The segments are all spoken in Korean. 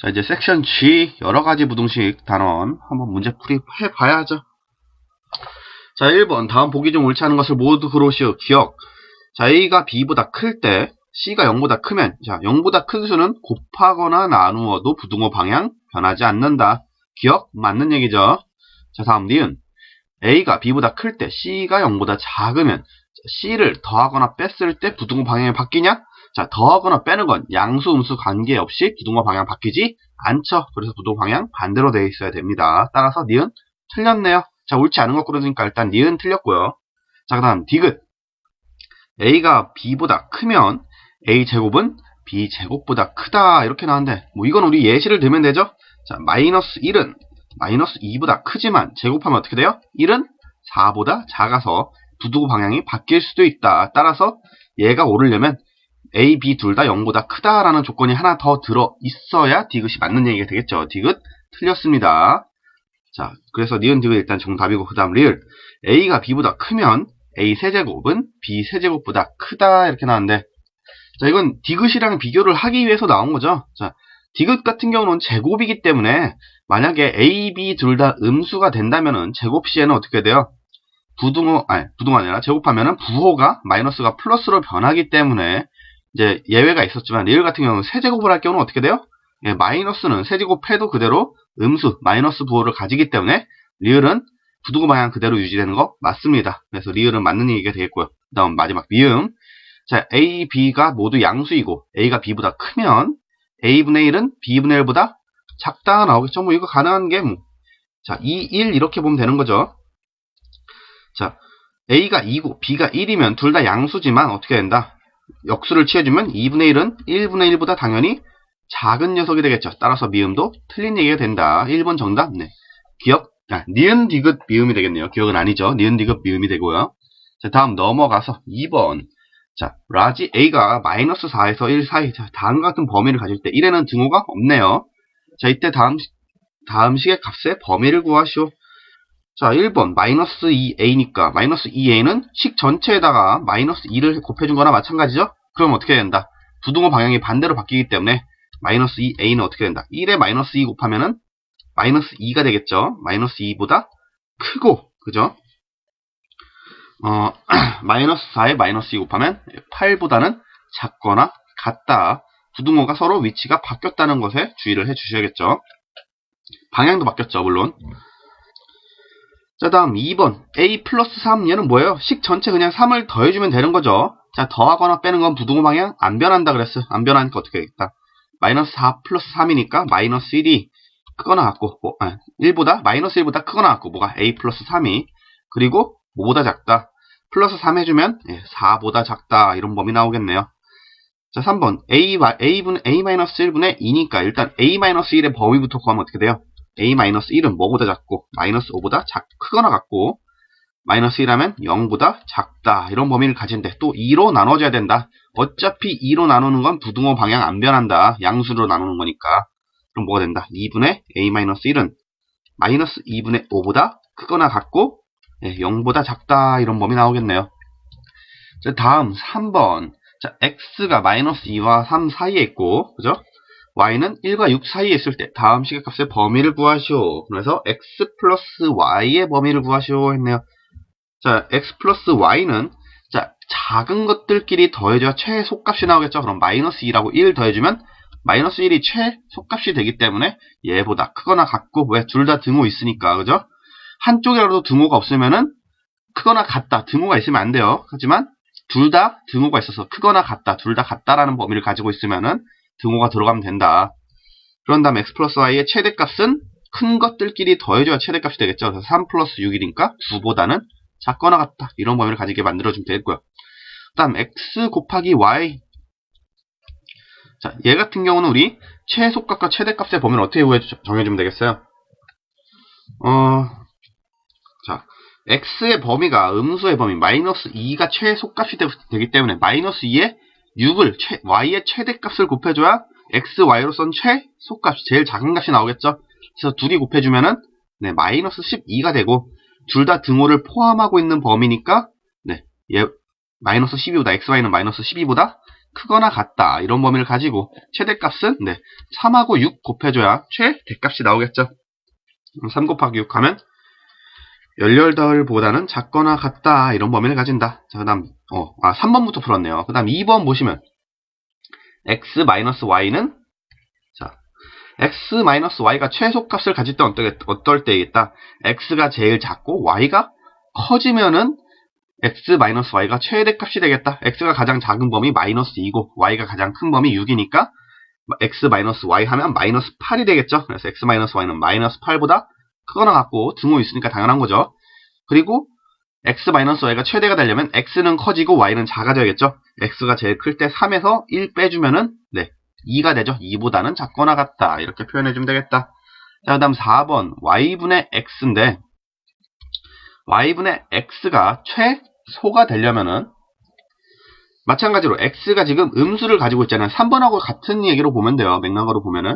자, 이제 섹션 G 여러가지 부등식 단원 한번 문제풀이 해봐야죠. 자, 1번 다음 보기 중 옳지 않은 것을 모두 그러시오. 기억. 자, A가 B보다 클 때 C가 0보다 크면, 자, 0보다 큰 수는 곱하거나 나누어도 부등호 방향 변하지 않는다. 기억? 맞는 얘기죠. 자, 다음 니은. A가 B보다 클 때 C가 0보다 작으면 C를 더하거나 뺐을 때 부등호 방향이 바뀌냐? 자, 더하거나 빼는 건 양수, 음수 관계없이 부등호 방향 바뀌지 않죠. 그래서 부등호 방향 반대로 되어 있어야 됩니다. 따라서 니은 틀렸네요. 자, 옳지 않은 것 그러니까 일단 니은 틀렸고요. 자, 그 다음 디귿. A가 B보다 크면 A제곱은 B제곱보다 크다 이렇게 나왔는데 뭐 이건 우리 예시를 들면 되죠. 자, 마이너스 1은 마이너스 2보다 크지만 제곱하면 어떻게 돼요? 1은 4보다 작아서 부등호 방향이 바뀔 수도 있다. 따라서 얘가 오르려면 A, B 둘 다 0보다 크다라는 조건이 하나 더 들어 있어야 디귿이 맞는 얘기가 되겠죠. 디귿 틀렸습니다. 자, 그래서 니은 디귿 일단 정답이고 그 다음 리을. A가 B보다 크면 A 세제곱은 B 세제곱보다 크다 이렇게 나왔는데 자, 이건 디귿이랑 비교를 하기 위해서 나온 거죠. 자, 디귿 같은 경우는 제곱이기 때문에 만약에 A, B 둘 다 음수가 된다면은 제곱 시에는 어떻게 돼요? 부등호 아니라 제곱하면은 부호가 마이너스가 플러스로 변하기 때문에 이제 예외가 있었지만 리을 같은 경우는 세제곱을 할 경우는 어떻게 돼요? 예, 마이너스는 세제곱해도 그대로 음수 마이너스 부호를 가지기 때문에 리을은 부등호 방향 그대로 유지되는 거 맞습니다. 그래서 리을은 맞는 얘기가 되겠고요. 그 다음 마지막 미음. 자, A, B가 모두 양수이고 A가 B보다 크면 A분의 1은 B분의 1보다 작다 나오겠죠. 뭐 이거 가능한 게 뭐. 자, 2, 1 이렇게 보면 되는 거죠. 자, A가 2고 B가 1이면 둘 다 양수지만 어떻게 된다? 역수를 취해주면 2분의 1은 1분의 1보다 당연히 작은 녀석이 되겠죠. 따라서 미음도 틀린 얘기가 된다. 1번 정답. 네. 기억, 니은 디귿 미음이 되겠네요. 기억은 아니죠. 니은 디귿 미음이 되고요. 자, 다음 넘어가서 2번. 자, 라지 A가 마이너스 4에서 1 사이. 자, 다음과 같은 범위를 가질 때 1에는 등호가 없네요. 자, 이때 다음 식의 값의 범위를 구하시오. 자, 1번 마이너스 2a니까 마이너스 2a는 식 전체에다가 마이너스 2를 곱해준 거나 마찬가지죠? 그럼 어떻게 된다? 부등호 방향이 반대로 바뀌기 때문에 마이너스 2a는 어떻게 된다? 1에 마이너스 2 곱하면은 마이너스 2가 되겠죠? 마이너스 2보다 크고, 그죠? 마이너스 4에 마이너스 2 곱하면 8보다는 작거나 같다. 부등호가 서로 위치가 바뀌었다는 것에 주의를 해 주셔야겠죠? 방향도 바뀌었죠, 물론. 자, 다음 2번 A 플러스 3 얘는 뭐예요? 식 전체 그냥 3을 더해주면 되는 거죠. 자, 더하거나 빼는 건 부등호 방향 안 변한다 그랬어요. 안 변하니까 어떻게 되겠다? 마이너스 4 플러스 3이니까 마이너스 1이 크거나 같고 1보다 마이너스 1보다 크거나 같고 뭐가 A 플러스 3이 그리고 뭐보다 작다? 플러스 3 해주면 4보다 작다 이런 범위 나오겠네요. 자, 3번 A-1분의 2니까 일단 A-1의 범위부터 구하면 어떻게 돼요? A-1은 뭐보다 작고 마이너스 5보다 크거나 같고 마이너스 1하면 0보다 작다 이런 범위를 가진데 또 2로 나눠줘야 된다. 어차피 2로 나누는 건 부등호 방향 안 변한다. 양수로 나누는 거니까. 그럼 뭐가 된다? 2분의 A-1은 마이너스 2분의 5보다 크거나 같고 0보다 작다 이런 범위 나오겠네요. 자, 다음 3번. 자, x가 마이너스 2와 3 사이에 있고 그죠? y는 1과 6 사이에 있을 때 다음 식의 값의 범위를 구하시오. 그래서 x 플러스 y의 범위를 구하시오 했네요. 자, x 플러스 y는 자, 작은 것들끼리 더해줘야 최소값이 나오겠죠. 그럼 마이너스 2라고 1 더해주면 마이너스 1이 최소값이 되기 때문에 얘보다 크거나 같고 왜? 둘 다 등호 있으니까 그죠? 한쪽이라도 등호가 없으면은 크거나 같다. 등호가 있으면 안 돼요. 하지만 둘 다 등호가 있어서 크거나 같다. 둘 다 같다라는 범위를 가지고 있으면은 등호가 들어가면 된다. 그런 다음에 x 플러스 y의 최대값은 큰 것들끼리 더해줘야 최대값이 되겠죠. 그래서 3 플러스 6이니까 9보다는 작거나 같다. 이런 범위를 가지게 만들어주면 되겠고요. 그 다음 x 곱하기 y. 자, 얘 같은 경우는 우리 최소값과 최대값의 범위를 어떻게 정해주면 되겠어요? 자, x의 범위가 음수의 범위 마이너스 2가 최소값이 되기 때문에 마이너스 2에 6을 y의 최대값을 곱해줘야 x, y로선 최소값, 제일 작은 값이 나오겠죠. 그래서 둘이 곱해주면은 마이너스 12가 되고 둘 다 등호를 포함하고 있는 범위니까 마이너스 12보다 x, y는 마이너스 12보다 크거나 같다. 이런 범위를 가지고 최대값은 3하고 6 곱해줘야 최대값이 나오겠죠. 3 곱하기 6 하면 18보다는 작거나 같다. 이런 범위를 가진다. 자, 그 다음 3번부터 풀었네요. 그 다음 2번 보시면 x-y는 x-y가 최소값을 가질 때 어떨 때이겠다. x가 제일 작고 y가 커지면은 x-y가 최대값이 되겠다. x가 가장 작은 범위 마이너스 2고 y가 가장 큰 범위 6이니까 x-y 하면 마이너스 8이 되겠죠. 그래서 x-y는 마이너스 8보다 크거나 같고 등호 있으니까 당연한 거죠. 그리고 x-y가 최대가 되려면 x는 커지고 y는 작아져야겠죠. x가 제일 클 때 3에서 1 빼주면은 2가 되죠. 2보다는 작거나 같다. 이렇게 표현해주면 되겠다. 자, 그 다음 4번 y분의 x인데 y분의 x가 최소가 되려면은 마찬가지로 x가 지금 음수를 가지고 있잖아요. 3번하고 같은 얘기로 보면 돼요. 맥락으로 보면은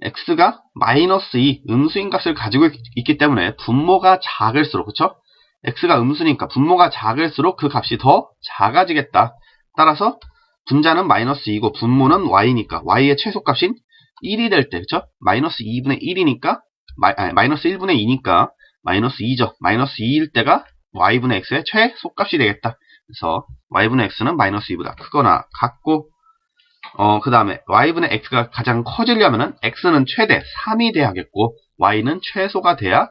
x가 마이너스 2 음수인 값을 가지고 있기 때문에 분모가 작을수록 그쵸? x가 음수니까 분모가 작을수록 그 값이 더 작아지겠다. 따라서 분자는 마이너스 2고 분모는 y니까 y의 최소값인 1이 될 때 그쵸? 마이너스 2분의 1이니까 마이너스 1분의 2니까 마이너스 2죠. 마이너스 2일 때가 y분의 x의 최소값이 되겠다. 그래서 y분의 x는 마이너스 2보다 크거나 같고 그 다음에 y분의 x가 가장 커지려면은 x는 최대 3이 돼야겠고 y는 최소가 돼야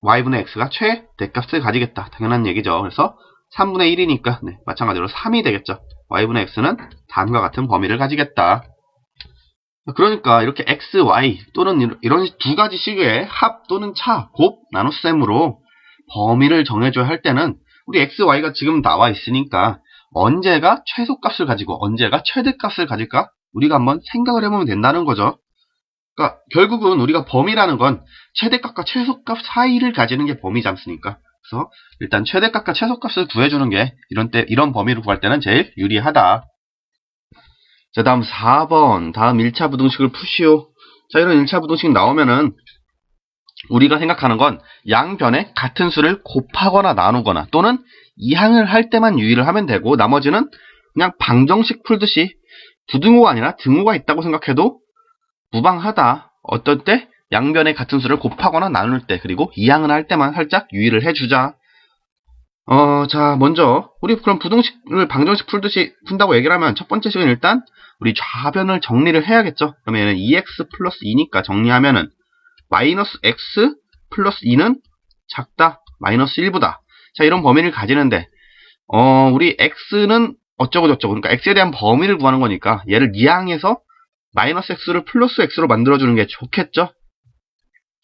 y분의 x가 최대값을 가지겠다. 당연한 얘기죠. 그래서 3분의 1이니까 마찬가지로 3이 되겠죠. y분의 x는 다음과 같은 범위를 가지겠다. 그러니까 이렇게 x, y 또는 이런 두 가지 식의 합 또는 차, 곱, 나눗셈으로 범위를 정해줘야 할 때는 우리 x, y가 지금 나와 있으니까 언제가 최소값을 가지고 언제가 최대값을 가질까? 우리가 한번 생각을 해보면 된다는 거죠. 그러니까 결국은 우리가 범위라는 건 최대값과 최소값 사이를 가지는 게 범위지 않습니까? 그래서 일단 최대값과 최소값을 구해주는 게 이런 범위를 구할 때는 제일 유리하다. 자, 다음 4번. 다음 1차 부등식을 푸시오. 자, 이런 1차 부등식 나오면은 우리가 생각하는 건 양변에 같은 수를 곱하거나 나누거나 또는 이항을 할 때만 유의를 하면 되고 나머지는 그냥 방정식 풀듯이 부등호가 아니라 등호가 있다고 생각해도 무방하다. 어떤 때? 양변에 같은 수를 곱하거나 나눌 때 그리고 이항을 할 때만 살짝 유의를 해주자. 자, 먼저 우리 그럼 부등식을 방정식 풀듯이 푼다고 얘기를 하면 첫 번째 식은 일단 우리 좌변을 정리를 해야겠죠. 그러면 얘는 2x 플러스 2니까 정리하면은 마이너스 x 플러스 2는 작다. 마이너스 1보다. 자, 이런 범위를 가지는데 우리 x는 어쩌고저쩌고 그러니까 x에 대한 범위를 구하는 거니까 얘를 이항해서 마이너스 x를 플러스 x로 만들어주는 게 좋겠죠.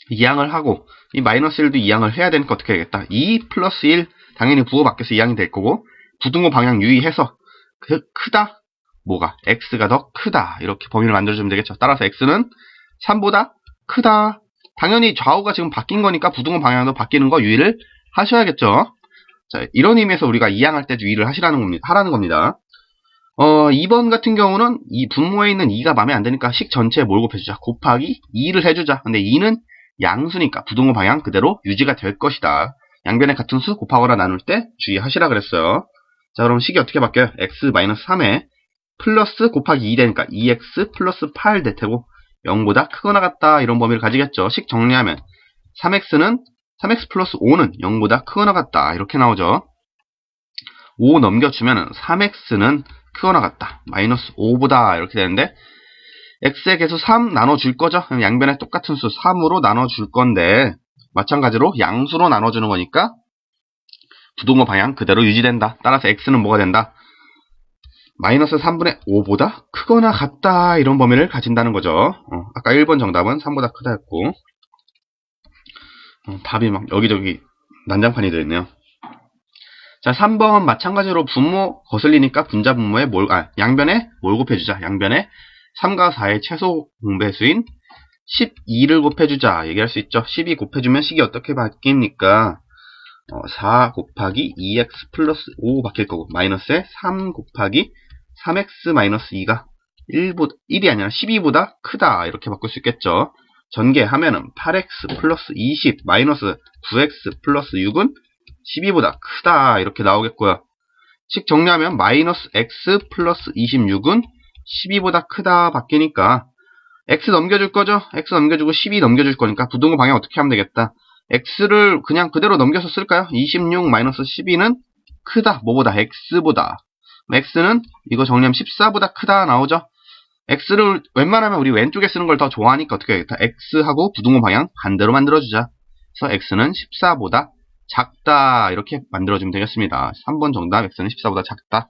이항을 하고 이 마이너스 1도 이항을 해야 되니까 어떻게 해야겠다. 2 플러스 1 당연히 부호 바뀌어서 이항이 될 거고 부등호 방향 유의해서 크다. 뭐가? x가 더 크다. 이렇게 범위를 만들어주면 되겠죠. 따라서 x는 3보다 크다. 당연히 좌우가 지금 바뀐 거니까 부등호 방향도 바뀌는 거 유의를 하셔야겠죠. 자, 이런 의미에서 우리가 이항할 때 유의를 하라는 겁니다. 2번 같은 경우는 이 분모에 있는 2가 마음에 안 드니까 식 전체에 뭘 곱해주자. 곱하기 2를 해주자. 근데 2는 양수니까 부등호 방향 그대로 유지가 될 것이다. 양변에 같은 수 곱하거나 나눌 때 주의하시라 그랬어요. 자, 그럼 식이 어떻게 바뀌어요? x-3에 플러스 곱하기 2 되니까 2x 플러스 8 될 테고 0보다 크거나 같다. 이런 범위를 가지겠죠. 식 정리하면 3x 플러스 5는 0보다 크거나 같다. 이렇게 나오죠. 5 넘겨주면 3x는 크거나 같다. 마이너스 5보다. 이렇게 되는데 x의 개수 3 나눠줄 거죠. 양변에 똑같은 수 3으로 나눠줄 건데 마찬가지로 양수로 나눠주는 거니까 부등호 방향 그대로 유지된다. 따라서 x는 뭐가 된다? 마이너스 3분의 5보다 크거나 같다. 이런 범위를 가진다는 거죠. 아까 1번 정답은 3보다 크다 했고 답이 막 여기저기 난장판이 되어있네요. 자, 3번 마찬가지로 분모 거슬리니까 분자 분모에 양변에 뭘 곱해주자. 양변에 3과 4의 최소 공배수인 12를 곱해주자. 얘기할 수 있죠. 12 곱해주면 식이 어떻게 바뀝니까? 4 곱하기 2x 플러스 5 바뀔 거고 마이너스에 3 곱하기 3x 마이너스 2가 1이 아니라 12보다 크다. 이렇게 바꿀 수 있겠죠. 전개하면은 8x 플러스 20 마이너스 9x 플러스 6은 12보다 크다. 이렇게 나오겠고요. 즉 정리하면 마이너스 x 플러스 26은 12보다 크다 바뀌니까 x 넘겨줄 거죠? x 넘겨주고 12 넘겨줄 거니까 부등호 방향 어떻게 하면 되겠다. x를 그냥 그대로 넘겨서 쓸까요? 26 마이너스 12는 크다. 뭐보다? x보다. x는 이거 정리하면 14보다 크다 나오죠? x를 웬만하면 우리 왼쪽에 쓰는 걸 더 좋아하니까 어떻게 하겠다. x하고 부등호 방향 반대로 만들어주자. 그래서 x는 14보다 작다. 이렇게 만들어주면 되겠습니다. 3번 정답 x는 14보다 작다.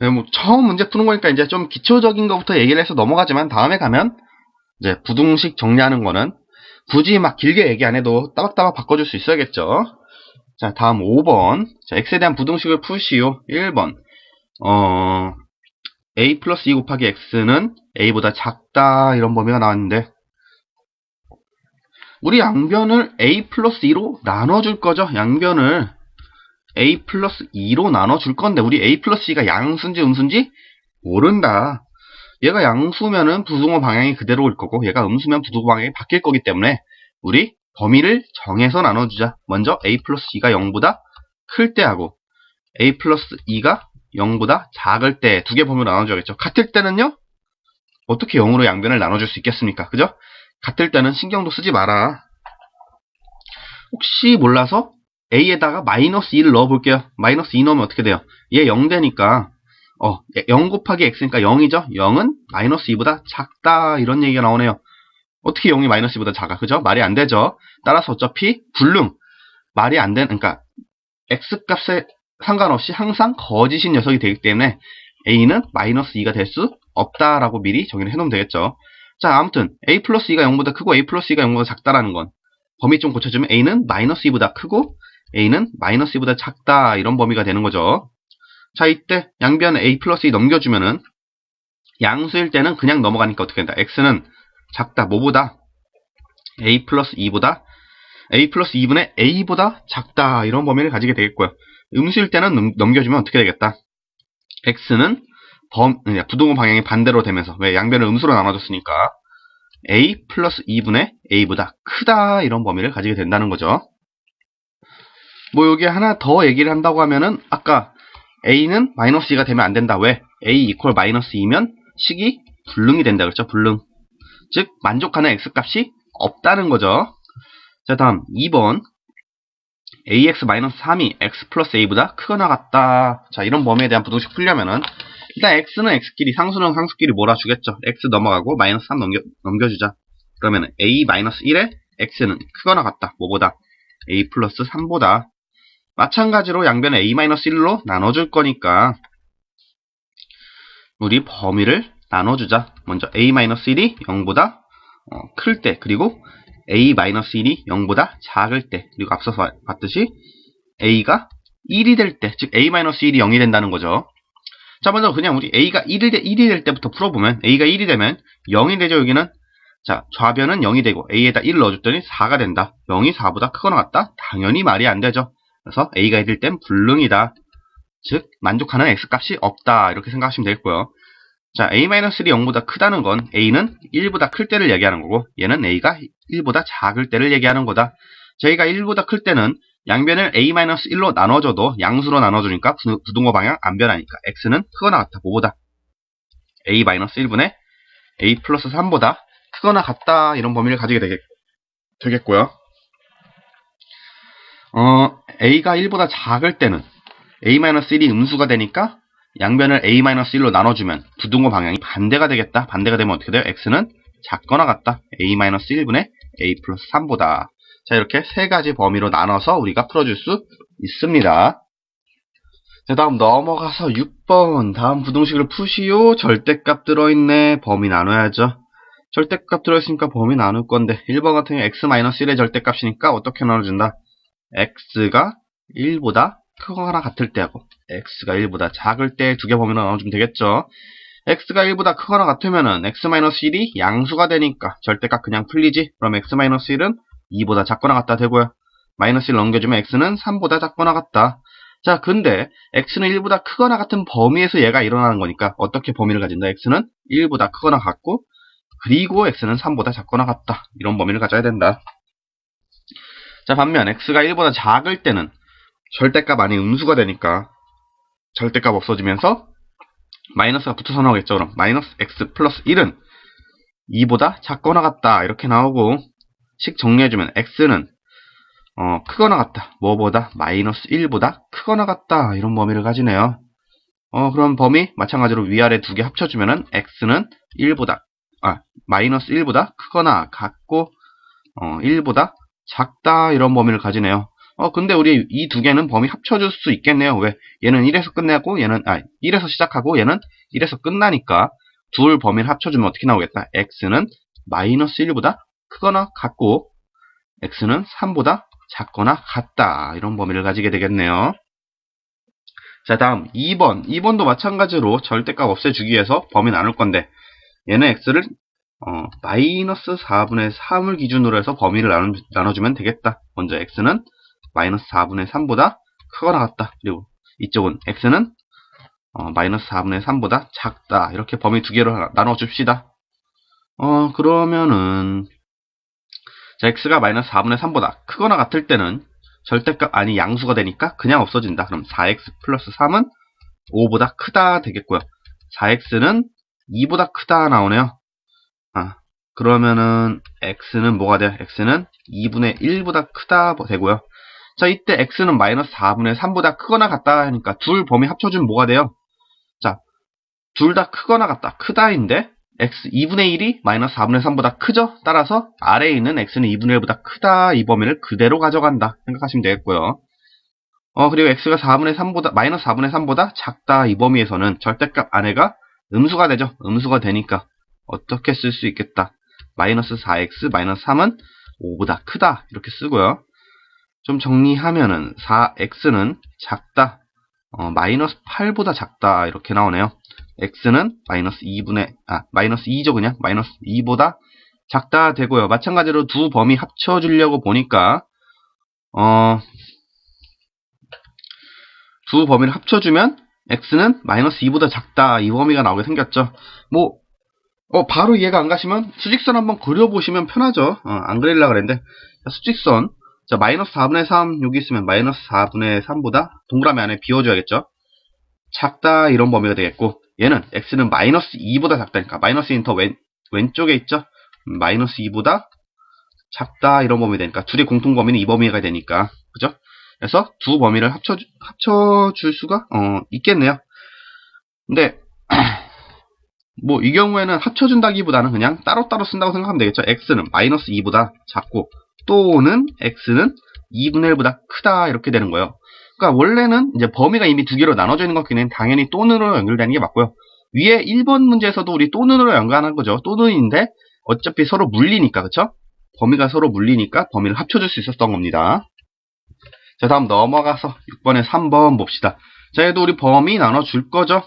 네, 뭐 처음 문제 푸는 거니까 이제 좀 기초적인 것부터 얘기를 해서 넘어가지만 다음에 가면 이제 부등식 정리하는 거는 굳이 막 길게 얘기 안 해도 따박따박 바꿔줄 수 있어야겠죠. 자, 다음 5번. 자, x에 대한 부등식을 푸시오. 1번. a 플러스 2 곱하기 x는 a보다 작다. 이런 범위가 나왔는데, 우리 양변을 a 플러스 2로 나눠줄 거죠. 양변을 a 플러스 2로 나눠줄 건데, 우리 a 플러스 2가 양수인지 음수인지 모른다. 얘가 양수면은 부등호 방향이 그대로 올 거고, 얘가 음수면 부등호 방향이 바뀔 거기 때문에, 우리 범위를 정해서 나눠주자. 먼저 a 플러스 2가 0보다 클 때 하고 a 플러스 2가 0보다 작을 때 두 개 범위로 나눠줘야겠죠. 같을 때는요? 어떻게 0으로 양변을 나눠줄 수 있겠습니까? 그죠? 같을 때는 신경도 쓰지 마라. 혹시 몰라서 a에다가 마이너스 2를 넣어볼게요. 마이너스 2 넣으면 어떻게 돼요? 얘 0 되니까 0 곱하기 x니까 0이죠? 0은 마이너스 2보다 작다. 이런 얘기가 나오네요. 어떻게 0이 마이너스 2보다 작아? 그죠? 말이 안 되죠? 따라서 어차피 불능. 말이 안 되는, 그러니까 x값에 상관없이 항상 거짓인 녀석이 되기 때문에 a는 마이너스 2가 될 수 없다라고 미리 정의를 해놓으면 되겠죠. 자, 아무튼 a 플러스 2가 0보다 크고 a 플러스 2가 0보다 작다라는 건 범위 좀 고쳐주면 a는 마이너스 2보다 크고 a는 마이너스 2보다 작다. 이런 범위가 되는 거죠. 자, 이때 양변 a 플러스 2 넘겨주면은 양수일 때는 그냥 넘어가니까 어떻게 된다. x는 작다. 뭐보다? a 플러스 2보다 a 플러스 2분의 a보다 작다. 이런 범위를 가지게 되겠고요. 음수일 때는 넘겨주면 어떻게 되겠다. x는 부등호 방향이 반대로 되면서, 왜? 양변을 음수로 나눠줬으니까 a 플러스 2분의 a보다 크다. 이런 범위를 가지게 된다는 거죠. 뭐 여기 하나 더 얘기를 한다고 하면은 아까 a는 마이너스 2가 되면 안 된다. 왜? a 이퀄 마이너스 2면 식이 불능이 된다. 그렇죠? 불능. 즉 만족하는 x값이 없다는 거죠. 자, 다음 2번. ax-3이 x 플러스 a보다 크거나 같다. 자, 이런 범위에 대한 부등식 풀려면은 일단 x는 x끼리, 상수는 상수끼리 몰아주겠죠. x 넘어가고 마이너스 3 넘겨주자. 그러면은 a-1에 x는 크거나 같다. 뭐보다? a 플러스 3보다. 마찬가지로 양변을 a-1로 나눠줄 거니까 우리 범위를 나눠주자. 먼저 a-1이 0보다 클 때, 그리고 a-1이 0보다 작을 때, 그리고 앞서서 봤듯이 a가 1이 될 때, 즉 a-1이 0이 된다는 거죠. 자, 먼저 그냥 우리 a가 1이 될 때부터 풀어보면 a가 1이 되면 0이 되죠. 여기는 자, 좌변은 0이 되고 a에다 1을 넣어줬더니 4가 된다. 0이 4보다 크거나 같다? 당연히 말이 안 되죠. 그래서 a가 1일 땐 불능이다. 즉 만족하는 x값이 없다. 이렇게 생각하시면 되겠고요. 자, a-1이 0보다 크다는 건 a는 1보다 클 때를 얘기하는 거고, 얘는 a가 1보다 작을 때를 얘기하는 거다. 저희가 1보다 클 때는 양변을 a-1로 나눠줘도 양수로 나눠주니까 부등호 방향 안 변하니까 x는 크거나 같다. 뭐보다? a-1분의 a 플러스 3보다 크거나 같다. 이런 범위를 가지게 되겠고요. a가 1보다 작을 때는 a-1이 음수가 되니까 양변을 a-1로 나눠주면 부등호 방향이 반대가 되겠다. 반대가 되면 어떻게 돼요? x는 작거나 같다. a-1분의 a 플러스 3보다. 자, 이렇게 세 가지 범위로 나눠서 우리가 풀어줄 수 있습니다. 자, 다음 넘어가서 6번. 다음 부등식을 푸시오. 절대값 들어있네. 범위 나눠야죠. 절대값 들어있으니까 범위 나눌 건데 1번 같은 경우 x-1의 절대값이니까 어떻게 나눠준다? x가 1보다 크거나 같을 때 하고 x가 1보다 작을 때 두 개 범위로 나눠주면 되겠죠. x가 1보다 크거나 같으면은 x-1이 양수가 되니까 절대값 그냥 풀리지. 그럼 x-1은 2보다 작거나 같다 되고요. 마이너스 1 넘겨주면 x는 3보다 작거나 같다. 자, 근데 x는 1보다 크거나 같은 범위에서 얘가 일어나는 거니까 어떻게 범위를 가진다? x는 1보다 크거나 같고, 그리고 x는 3보다 작거나 같다. 이런 범위를 가져야 된다. 자, 반면 x가 1보다 작을 때는 절대값 안에 음수가 되니까 절대값 없어지면서 마이너스가 붙어서 나오겠죠. 그럼 마이너스 x 플러스 1은 2보다 작거나 같다 이렇게 나오고, 식 정리해주면 x는 크거나 같다. 뭐보다? 마이너스 1보다 크거나 같다. 이런 범위를 가지네요. 그럼 범위 마찬가지로 위아래 두 개 합쳐주면은 x는 마이너스 1보다 크거나 같고 1보다 작다 이런 범위를 가지네요. 근데 우리 이 두 개는 범위 합쳐줄 수 있겠네요. 왜? 얘는 1에서 끝내고 얘는 1에서 시작하고 얘는 1에서 끝나니까 둘 범위를 합쳐주면 어떻게 나오겠다? x는 마이너스 1보다 크거나 같고 x는 3보다 작거나 같다. 이런 범위를 가지게 되겠네요. 자, 다음 2번. 2번도 마찬가지로 절대값 없애주기 위해서 범위 나눌 건데, 얘는 x를 마이너스 4분의 3을 기준으로 해서 범위를 나눠주면 되겠다. 먼저 x는 마이너스 4분의 3보다 크거나 같다. 그리고 이쪽은 x는 마이너스 4분의 3보다 작다. 이렇게 범위 두 개로 나눠줍시다. 그러면은 자, x가 마이너스 4분의 3보다 크거나 같을 때는 절대값 아니 양수가 되니까 그냥 없어진다. 그럼 4x 플러스 3은 5보다 크다 되겠고요. 4x는 2보다 크다 나오네요. 그러면은 x는 뭐가 돼요? x는 2분의 1보다 크다 되고요. 자, 이때 x는 마이너스 4분의 3보다 크거나 같다 하니까 둘 범위 합쳐주면 뭐가 돼요? 자, 둘 다 크거나 같다. 크다인데 x 2분의 1이 마이너스 4분의 3보다 크죠? 따라서 아래에 있는 x는 2분의 1보다 크다 이 범위를 그대로 가져간다 생각하시면 되겠고요. 그리고 x가 마이너스 4분의 3보다 작다 이 범위에서는 절대값 안에가 음수가 되죠. 음수가 되니까 어떻게 쓸 수 있겠다. 마이너스 4x 마이너스 3은 5보다 크다 이렇게 쓰고요. 좀 정리하면은 4x는 작다. 마이너스 8보다 작다 이렇게 나오네요. x는 마이너스 2죠 그냥. 마이너스 2보다 작다 되고요. 마찬가지로 두 범위 합쳐주려고 보니까 두 범위를 합쳐주면 x는 마이너스 2보다 작다 이 범위가 나오게 생겼죠. 바로 이해가 안 가시면 수직선 한번 그려보시면 편하죠. 안 그리려고 그랬는데 수직선 자, 마이너스 4분의 3 여기 있으면 마이너스 4분의 3보다 동그라미 안에 비워줘야겠죠. 작다 이런 범위가 되겠고, 얘는 x는 마이너스 2보다 작다니까 마이너스 2는 더 왼쪽에 있죠. 마이너스 2보다 작다 이런 범위 되니까 둘의 공통 범위는 이 범위가 되니까 그죠? 그래서 두 범위를 합쳐줄 수가 있겠네요. 근데 이 경우에는 합쳐준다기보다는 그냥 따로따로 쓴다고 생각하면 되겠죠. x는 마이너스 2보다 작고 또는 x는 2분의 1보다 크다 이렇게 되는 거예요. 그러니까 원래는 이제 범위가 이미 두 개로 나눠져 있는 것끼리는 당연히 또는으로 연결되는 게 맞고요. 위에 1번 문제에서도 우리 또는으로 연결한 거죠. 또는인데 어차피 서로 물리니까 그쵸? 범위가 서로 물리니까 범위를 합쳐줄 수 있었던 겁니다. 자, 다음 넘어가서 6번에 3번 봅시다. 자, 얘도 우리 범위 나눠줄 거죠.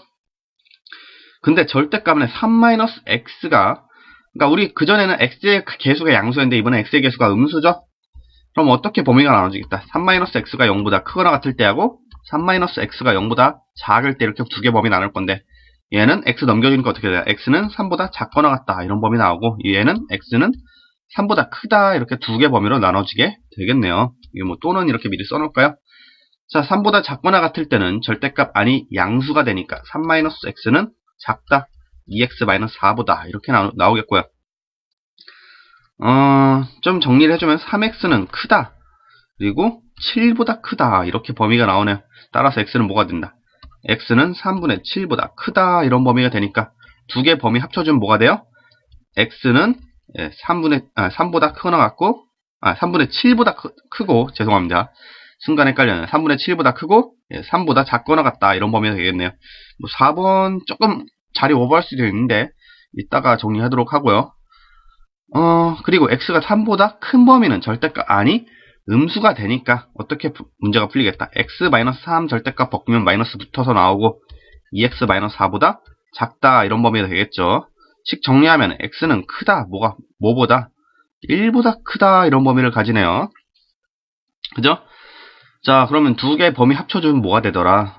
근데 절대값은 3-x가 그러니까 우리 그전에는 x의 개수가 양수였는데 이번에 x의 개수가 음수죠. 그럼 어떻게 범위가 나눠지겠다. 3-x가 0보다 크거나 같을 때하고 3-x가 0보다 작을 때 이렇게 두 개 범위 나눌 건데, 얘는 x 넘겨주니까 어떻게 돼요? x는 3보다 작거나 같다 이런 범위 나오고, 얘는 x는 3보다 크다 이렇게 두 개 범위로 나눠지게 되겠네요. 이게 또는 이렇게 미리 써놓을까요? 자, 3보다 작거나 같을 때는 절대값 아니 양수가 되니까 3-x는 작다. 2x-4보다 이렇게 나오겠고요. 좀 정리를 해주면 3x는 크다. 그리고 7보다 크다. 이렇게 범위가 나오네요. 따라서 x는 뭐가 된다? x는 3분의 7보다 크다. 이런 범위가 되니까 두 개 범위 합쳐주면 뭐가 돼요? x는 3보다 크거나 같고 3분의 7보다 크고 죄송합니다. 순간 헷갈려요. 3분의 7보다 크고 3보다 작거나 같다. 이런 범위가 되겠네요. 4번 조금 자리 오버할 수도 있는데 이따가 정리하도록 하고요. 그리고 x가 3보다 큰 범위는 절대값 아니 음수가 되니까 어떻게 문제가 풀리겠다. x-3 절대값 벗기면 마이너스 붙어서 나오고 2x-4보다 작다 이런 범위가 되겠죠. 식 정리하면 x는 크다. 뭐보다 1보다 크다 이런 범위를 가지네요. 그죠? 자, 그러면 두 개 범위 합쳐주면 뭐가 되더라?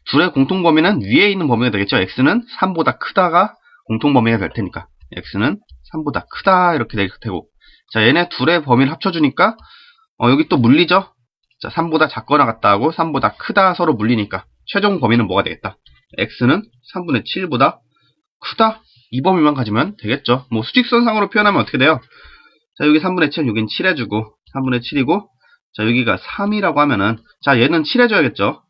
둘의 공통 범위는 위에 있는 범위가 되겠죠. x는 3보다 크다가 공통 범위가 될 테니까 x는 3보다 크다 이렇게 될 테고, 자, 얘네 둘의 범위를 합쳐주니까 여기 또 물리죠. 자, 3보다 작거나 같다 하고 3보다 크다 서로 물리니까 최종 범위는 뭐가 되겠다? x는 3분의 7보다 크다? 이 범위만 가지면 되겠죠. 뭐 수직선상으로 표현하면 어떻게 돼요? 자, 여기 3분의 7, 여긴 7 해주고 3분의 7이고 자, 여기가 3이라고 하면은 자, 얘는 7 해줘야겠죠.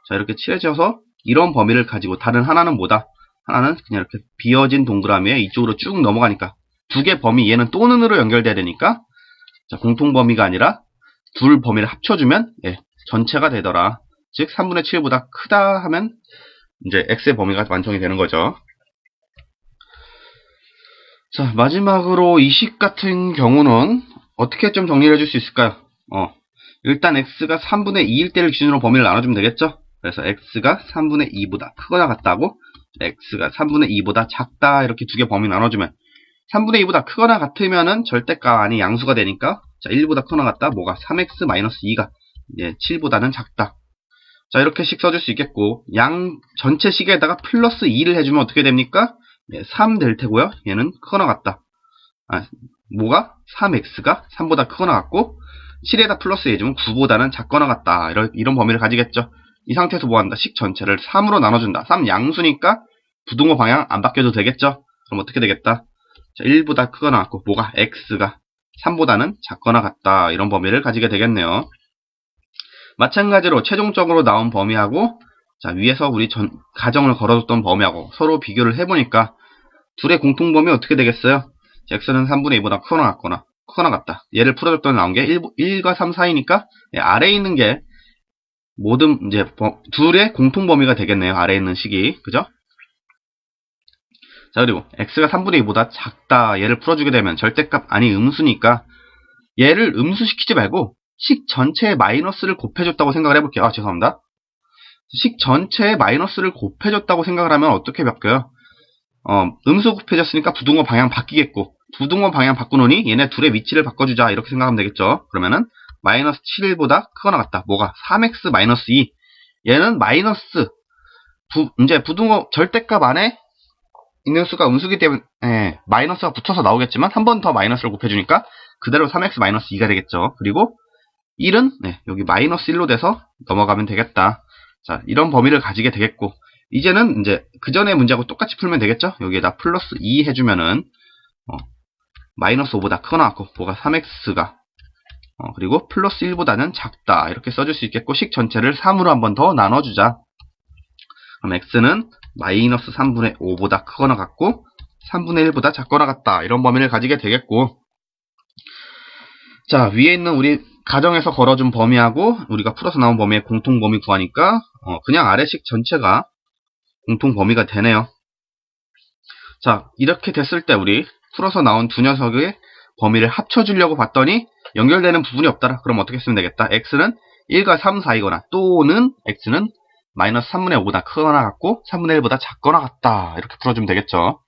자, 이렇게 7 해줘서 이런 범위를 가지고 다른 하나는 뭐다? 하나는 그냥 이렇게 비어진 동그라미에 이쪽으로 쭉 넘어가니까 두 개 범위 얘는 또는으로 연결돼야 되니까 자, 공통 범위가 아니라 둘 범위를 합쳐주면 예, 전체가 되더라. 즉 3분의 7보다 크다 하면 이제 x의 범위가 완성이 되는 거죠. 자, 마지막으로 이 식 같은 경우는 어떻게 좀 정리를 해줄 수 있을까요? 일단 x가 3분의 2일 때를 기준으로 범위를 나눠주면 되겠죠? 그래서 x가 3분의 2보다 크거나 같다고 x가 3분의 2보다 작다 이렇게 두 개 범위 나눠주면 3분의 2보다 크거나 같으면은 절대가 아닌 양수가 되니까 자 1보다 크거나 같다 뭐가 3x-2가 예, 7보다는 작다. 자 이렇게 식 써줄 수 있겠고 양 전체 식에다가 플러스 2를 해주면 어떻게 됩니까? 예, 3 될 테고요. 얘는 크거나 같다. 뭐가? 3x가 3보다 크거나 같고 7에다 플러스 해주면 9보다는 작거나 같다. 이런 범위를 가지겠죠. 이 상태에서 뭐한다? 식 전체를 3으로 나눠준다. 3 양수니까 부등호 방향 안 바뀌어도 되겠죠. 그럼 어떻게 되겠다? 자, 1보다 크거나 같고 뭐가? x가 3보다는 작거나 같다. 이런 범위를 가지게 되겠네요. 마찬가지로 최종적으로 나온 범위하고 자 위에서 우리 가정을 걸어줬던 범위하고 서로 비교를 해보니까 둘의 공통범위 어떻게 되겠어요? x는 3분의 2보다 크거나 같다. 얘를 풀어줬더니 나온 게 1과 3 사이니까 아래에 있는 게 모든 이제 둘의 공통범위가 되겠네요. 아래에 있는 식이 그죠? 자 그리고 x가 3분의 2보다 작다. 얘를 풀어주게 되면 절대값 아니 음수니까 얘를 음수시키지 말고 식 전체에 마이너스를 곱해줬다고 생각을 해볼게요. 죄송합니다. 식 전체에 마이너스를 곱해줬다고 생각을 하면 어떻게 바뀌어요? 음수 곱해졌으니까 부등호 방향 바뀌겠고 부등호 방향 바꾸노니 얘네 둘의 위치를 바꿔주자 이렇게 생각하면 되겠죠. 그러면은 마이너스 7보다 크거나 같다. 뭐가? 3x-2 얘는 마이너스 이제 부등호 절대값 안에 있는 수가 음수기 때문에 마이너스가 붙어서 나오겠지만 한 번 더 마이너스를 곱해주니까 그대로 3x-2가 되겠죠. 그리고 1은 여기 마이너스 1로 돼서 넘어가면 되겠다. 자, 이런 범위를 가지게 되겠고 이제는 이제 그 전에 문제하고 똑같이 풀면 되겠죠. 여기에다 플러스 2 해주면은 마이너스 5보다 크거나 같고 뭐가 3x가 그리고 플러스 1보다는 작다 이렇게 써줄 수 있겠고 식 전체를 3으로 한 번 더 나눠주자. 그럼 x는 마이너스 3분의 5보다 크거나 같고 3분의 1보다 작거나 같다 이런 범위를 가지게 되겠고 자 위에 있는 우리 가정에서 걸어준 범위하고 우리가 풀어서 나온 범위의 공통범위 구하니까 그냥 아래식 전체가 공통범위가 되네요. 자 이렇게 됐을 때 우리 풀어서 나온 두 녀석의 범위를 합쳐주려고 봤더니 연결되는 부분이 없더라. 그럼 어떻게 쓰면 되겠다. x는 1과 3 사이거나 또는 x는 마이너스 3분의 5보다 크거나 같고 3분의 1보다 작거나 같다. 이렇게 풀어주면 되겠죠.